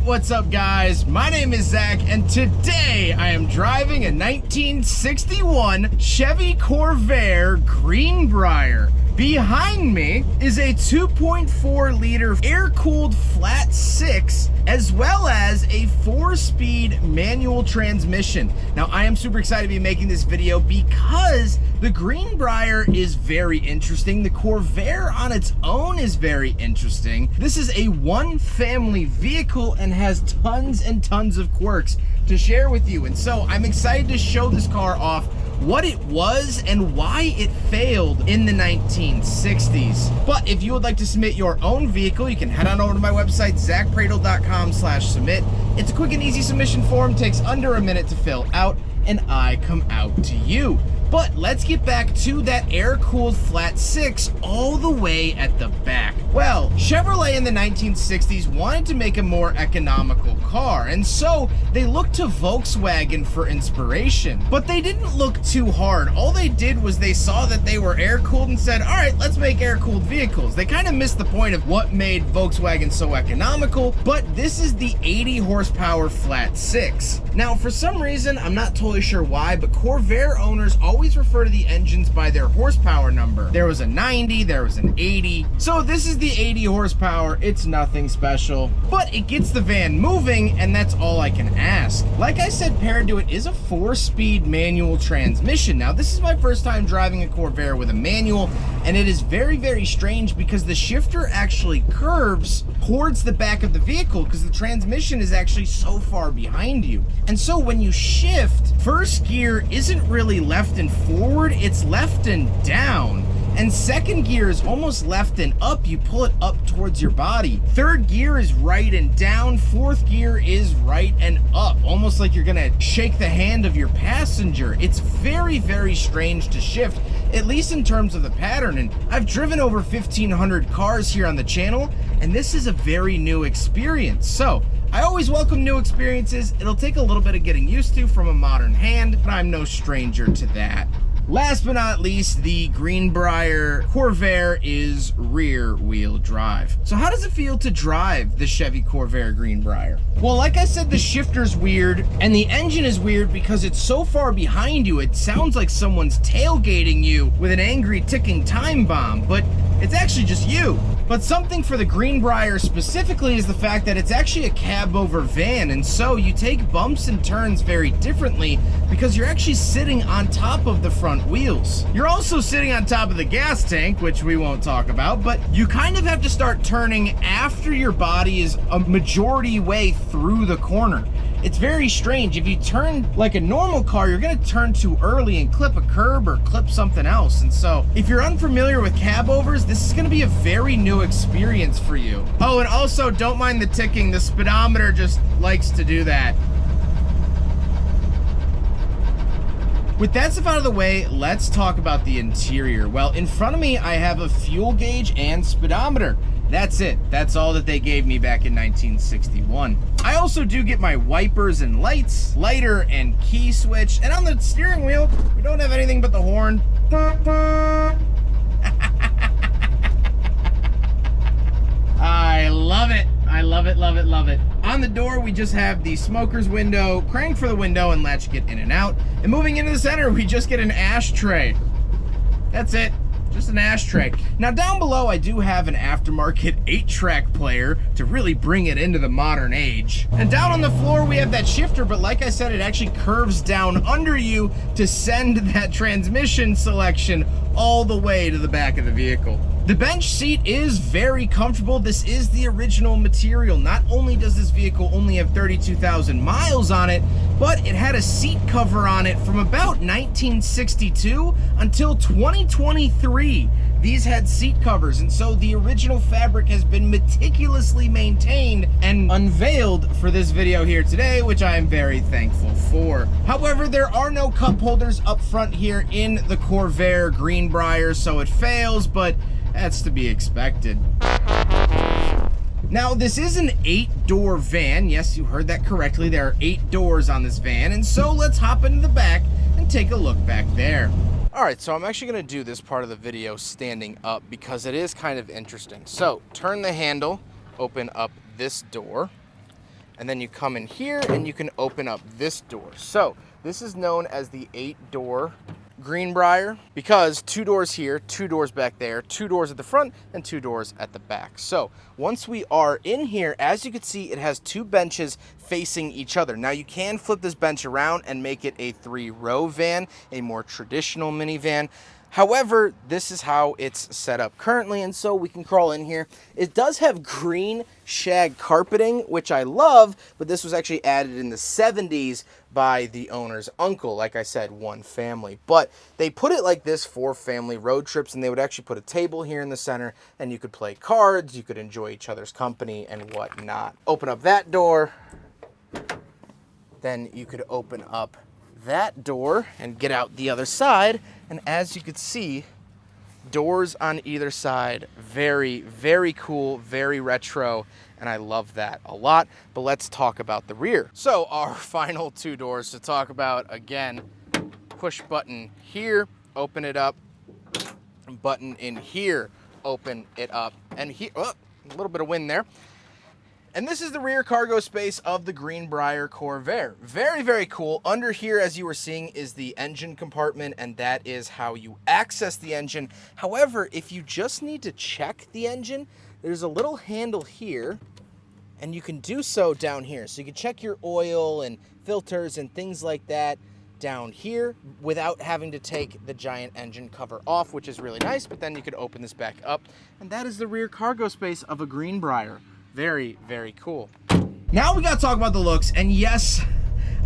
what's up guys? My name is Zach and today I am driving a 1961 Chevy Corvair Greenbriar. Behind me is a 2.4 liter air-cooled flat 6 as well as a 4-speed manual transmission. Now I am super excited to be making this video because the Greenbriar is very interesting. The Corvair on its own is very interesting. This is a one family vehicle and has tons and tons of quirks to share with you. And so I'm excited to show this car off, what it was and why it failed in the 1960s. But if you would like to submit your own vehicle, you can head on over to my website, zackpradel.com/submit. It's a quick and easy submission form, takes under a minute to fill out, and I come out to you. But let's get back to that air-cooled flat 6 all the way at the back. Well, Chevrolet in the 1960s wanted to make a more economical car, and so they looked to Volkswagen for inspiration. But they didn't look too hard. All they did was they saw that they were air-cooled and said, all right, let's make air-cooled vehicles. They kind of missed the point of what made Volkswagen so economical, but this is the 80 horsepower flat 6. Now, for some reason, I'm not totally sure why, but Corvair owners always refer to the engines by their horsepower number. There was a 90, there was an 80. So this is the 80 horsepower. It's nothing special, but it gets the van moving, and that's all I can ask. Like I said, paired to it is a 4-speed manual transmission. Now, this is my first time driving a Corvair with a manual, and it is very, very strange because the shifter actually curves towards the back of the vehicle because the transmission is actually so far behind you. And so when you shift, first gear isn't really left and forward, it's left and down. And second gear is almost left and up. You pull it up towards your body. Third gear is right and down. Fourth gear is right and up, almost like you're gonna shake the hand of your passenger. It's very, very strange to shift, at least in terms of the pattern. And I've driven over 1,500 cars here on the channel, and this is a very new experience. So I always welcome new experiences. It'll take a little bit of getting used to from a modern hand, but I'm no stranger to that. Last but not least, the Greenbriar Corvair is rear wheel drive. So how does it feel to drive the Chevy Corvair Greenbriar? Well, like I said, the shifter's weird and the engine is weird because it's so far behind you. It sounds like someone's tailgating you with an angry ticking time bomb, but it's actually just you. But something for the Greenbriar specifically is the fact that it's actually a cab over van, and so you take bumps and turns very differently because you're actually sitting on top of the front wheels. You're also sitting on top of the gas tank, which we won't talk about, but you kind of have to start turning after your body is a majority way through the corner. It's very strange. If you turn like a normal car, you're gonna turn too early and clip a curb or clip something else. And so if you're unfamiliar with cab overs, this is gonna be a very new experience for you. Oh, and also don't mind the ticking. The speedometer just likes to do that. With that stuff out of the way, let's talk about the interior. Well, in front of me, I have a fuel gauge and speedometer. That's it. That's all that they gave me back in 1961. I also do get my wipers and lights, lighter and key switch, and on the steering wheel, we don't have anything but the horn. I love it. I love it, love it, love it. On the door, we just have the smoker's window, crank for the window, and latch get in and out. And moving into the center, we just get an ashtray. That's it. Just an ashtray. Now down below, I do have an aftermarket 8-track player to really bring it into the modern age. And down on the floor, we have that shifter, but like I said, it actually curves down under you to send that transmission selection all the way to the back of the vehicle. The bench seat is very comfortable. This is the original material. Not only does this vehicle only have 32,000 miles on it, but it had a seat cover on it from about 1962 until 2023. These had seat covers, and so the original fabric has been meticulously maintained and unveiled for this video here today, which I am very thankful for. However, there are no cup holders up front here in the Corvair Greenbriar, so it fails, but that's to be expected. Now, this is an 8-door van. Yes, you heard that correctly. There are 8 doors on this van, and so let's hop into the back and take a look back there. All right, so I'm actually gonna do this part of the video standing up because it is kind of interesting. So turn the handle, open up this door, And then you come in here and you can open up this door. So this is known as the 8-door Greenbriar because 2 doors here, 2 doors back there, 2 doors at the front, and 2 doors at the back. So once we are in here, as you can see, it has 2 benches facing each other. Now you can flip this bench around and make it a 3-row van, a more traditional minivan. However, this is how it's set up currently, and so we can crawl in here. It does have green shag carpeting, which I love, but this was actually added in the 70s by the owner's uncle. Like I said, one family. But they put it like this for family road trips, and they would actually put a table here in the center, and you could play cards, you could enjoy each other's company, and whatnot. Open up that door, then you could open up that door and get out the other side, and as you can see, doors on either side. Very, very cool, very retro, and I love that a lot. But let's talk about the rear. So our final 2 doors to talk about, again, push button here, open it up, button in here, open it up, and here, oh, a little bit of wind there. And this is the rear cargo space of the Greenbriar Corvair. Very, very cool. Under here, as you were seeing, is the engine compartment, and that is how you access the engine. However, if you just need to check the engine, there's a little handle here, and you can do so down here. So you can check your oil and filters and things like that down here without having to take the giant engine cover off, which is really nice. But then you could open this back up, and that is the rear cargo space of a Greenbriar. Very, very cool. Now we gotta talk about the looks, and yes,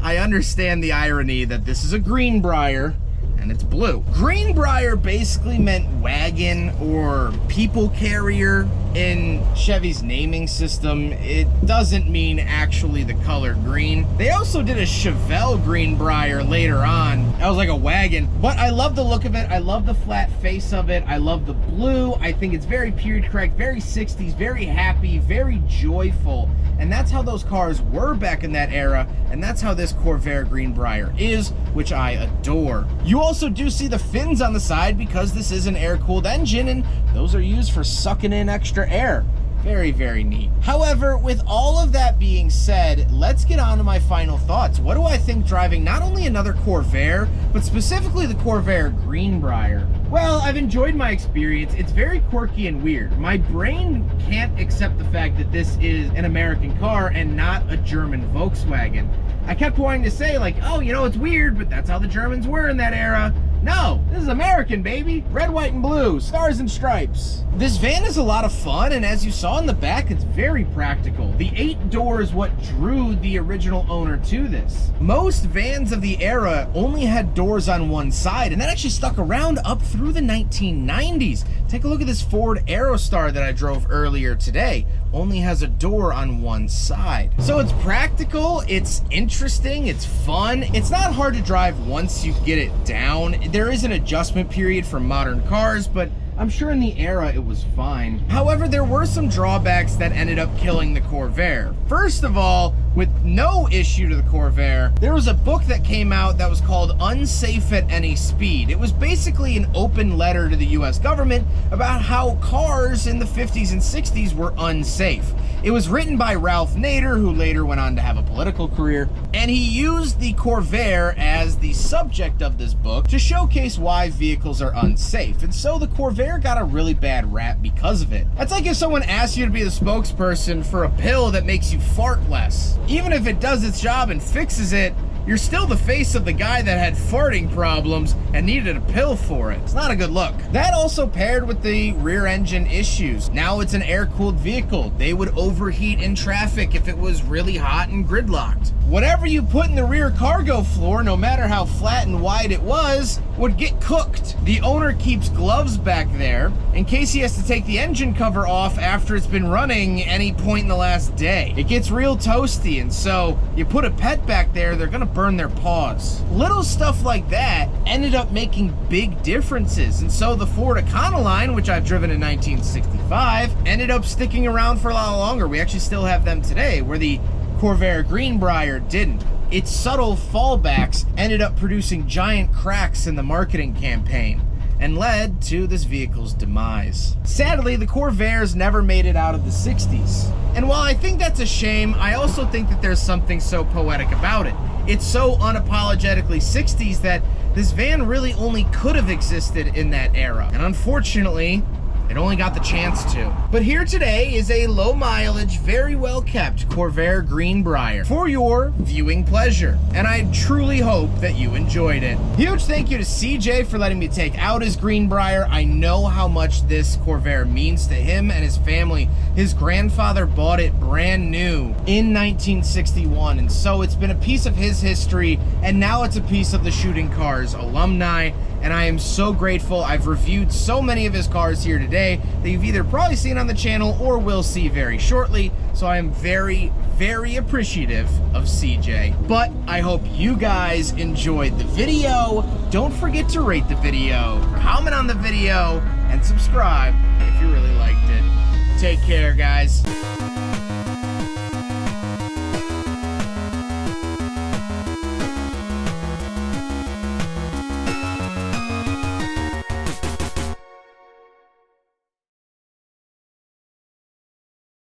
I understand the irony that this is a Greenbriar and it's blue. Greenbriar basically meant wagon or people carrier in Chevy's naming system. It doesn't mean actually the color green. They also did a Chevelle Greenbriar later on. That was like a wagon, but I love the look of it. I love the flat face of it. I love the blue. I think it's very period correct, very 60s, very happy, very joyful. And that's how those cars were back in that era, and that's how this Corvair Greenbriar is, which I adore. You also do see the fins on the side because this is an air-cooled engine, and those are used for sucking in extra air. Very, very neat. However, with all of that being said, let's get on to my final thoughts. What do I think driving not only another Corvair, but specifically the Corvair Greenbriar? Well, I've enjoyed my experience. It's very quirky and weird. My brain can't accept the fact that this is an American car and not a German Volkswagen. I kept wanting to say, like, oh, you know, it's weird, but that's how the Germans were in that era. No, this is American, baby. Red, white, and blue, stars and stripes. This van is a lot of fun, and as you saw in the back, it's very practical. The 8-door is what drew the original owner to this. Most vans of the era only had doors on one side, and that actually stuck around up through the 1990s. Take a look at this Ford Aerostar that I drove earlier today. Only has a door on one side. So it's practical, it's interesting, it's fun. It's not hard to drive once you get it down. There is an adjustment period for modern cars, but I'm sure in the era it was fine. However, there were some drawbacks that ended up killing the Corvair. First of all, with no issue to the Corvair, there was a book that came out that was called Unsafe at Any Speed. It was basically an open letter to the US government about how cars in the 50s and 60s were unsafe. It was written by Ralph Nader, who later went on to have a political career, and he used the Corvair as the subject of this book to showcase why vehicles are unsafe. And so the Corvair got a really bad rap because of it. That's like if someone asked you to be the spokesperson for a pill that makes you fart less. Even if it does its job and fixes it, you're still the face of the guy that had farting problems and needed a pill for it. It's not a good look. That also paired with the rear engine issues. Now it's an air-cooled vehicle. They would overheat in traffic if it was really hot and gridlocked. Whatever you put in the rear cargo floor, no matter how flat and wide it was, would get cooked. The owner keeps gloves back there in case he has to take the engine cover off after it's been running any point in the last day. It gets real toasty, and so you put a pet back there, they're gonna burn their paws. Little stuff like that ended up making big differences, and so the Ford Econoline, which I've driven in 1965, ended up sticking around for a lot longer. We actually still have them today, where the Corvair Greenbriar didn't. Its subtle fallbacks ended up producing giant cracks in the marketing campaign. and led to this vehicle's demise. Sadly, the Corvairs never made it out of the 60s. And while I think that's a shame, I also think that there's something so poetic about it. It's so unapologetically 60s that this van really only could have existed in that era. And unfortunately, it only got the chance to. But here today is a low mileage, very well kept Corvair Greenbriar for your viewing pleasure. And I truly hope that you enjoyed it. Huge thank you to CJ for letting me take out his Greenbriar. I know how much this Corvair means to him and his family. His grandfather bought it brand new in 1961. And so it's been a piece of his history. And now it's a piece of the Shooting Cars alumni. And I am so grateful. I've reviewed so many of his cars here today that you've either probably seen on the channel or will see very shortly. So I am very, very appreciative of CJ. But I hope you guys enjoyed the video. Don't forget to rate the video, comment on the video, and subscribe if you really liked it. Take care, guys.